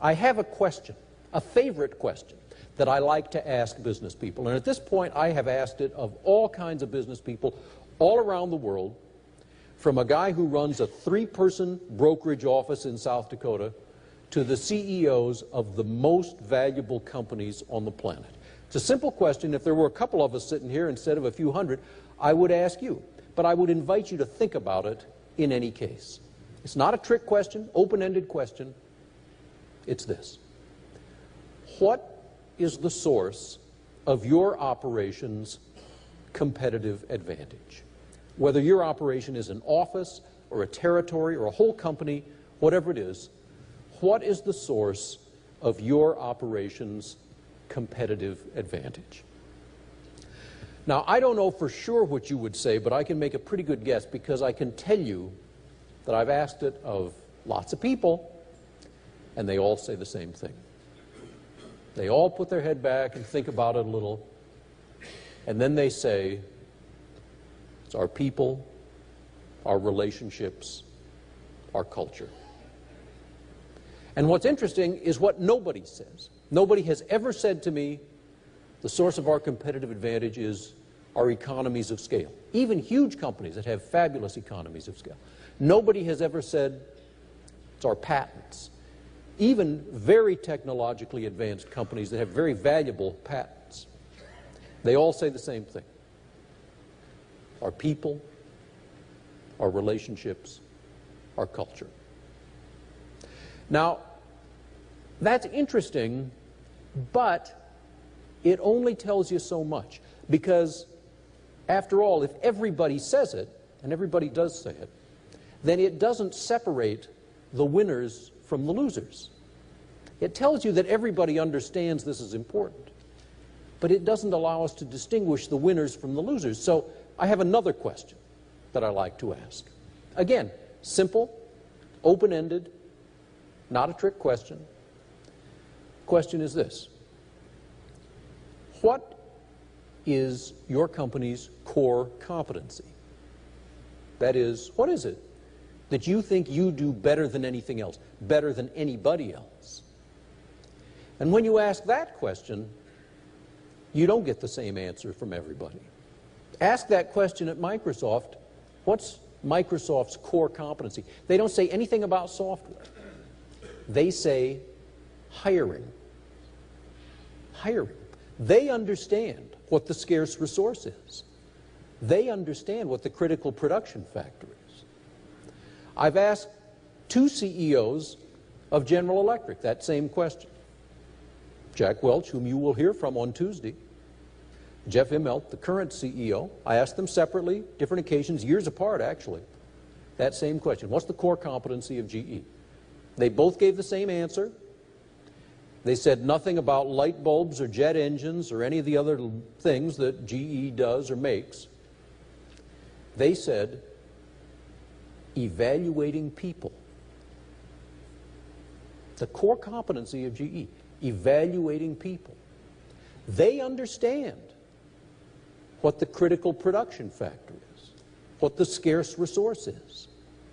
I have a question, a favorite question, that I like to ask business people. And at this point, I have asked it of all kinds of business people all around the world, from a guy who runs a 3-person brokerage office in South Dakota to the CEOs of the most valuable companies on the planet. It's a simple question. If there were a couple of us sitting here instead of a few hundred, I would ask you. But I would invite you to think about it in any case. It's not a trick question, open-ended question. It's this. What is the source of your operation's competitive advantage? Whether your operation is an office or a territory or a whole company, whatever it is, what is the source of your operation's competitive advantage? Now, I don't know for sure what you would say, but I can make a pretty good guess because I can tell you that I've asked it of lots of people, and they all say the same thing. They all put their head back and think about it a little, and then they say, it's our people, our relationships, our culture. And what's interesting is what nobody says. Nobody has ever said to me, the source of our competitive advantage is our economies of scale. Even huge companies that have fabulous economies of scale. Nobody has ever said it's our patents. Even very technologically advanced companies that have very valuable patents, they all say the same thing. Our people, our relationships, our culture. Now, that's interesting, but it only tells you so much. Because, after all, if everybody says it, and everybody does say it, then it doesn't separate the winners from the losers. It tells you that everybody understands this is important, but it doesn't allow us to distinguish the winners from the losers. So I have another question that I like to ask. Again, simple, open-ended, not a trick question. Question is this. What is your company's core competency? That is, what is it that you think you do better than anything else, better than anybody else? And when you ask that question, you don't get the same answer from everybody. Ask that question at Microsoft. What's Microsoft's core competency? They don't say anything about software. They say hiring. Hiring. They understand what the scarce resource is. They understand what the critical production factor is. I've asked 2 CEOs of General Electric that same question. Jack Welch, whom you will hear from on Tuesday, Jeff Immelt, the current CEO. I asked them separately, different occasions, years apart actually, that same question. What's the core competency of GE? They both gave the same answer. They said nothing about light bulbs or jet engines or any of the other things that GE does or makes. They said evaluating people. The core competency of GE, evaluating people. They understand what the critical production factor is, what the scarce resource is.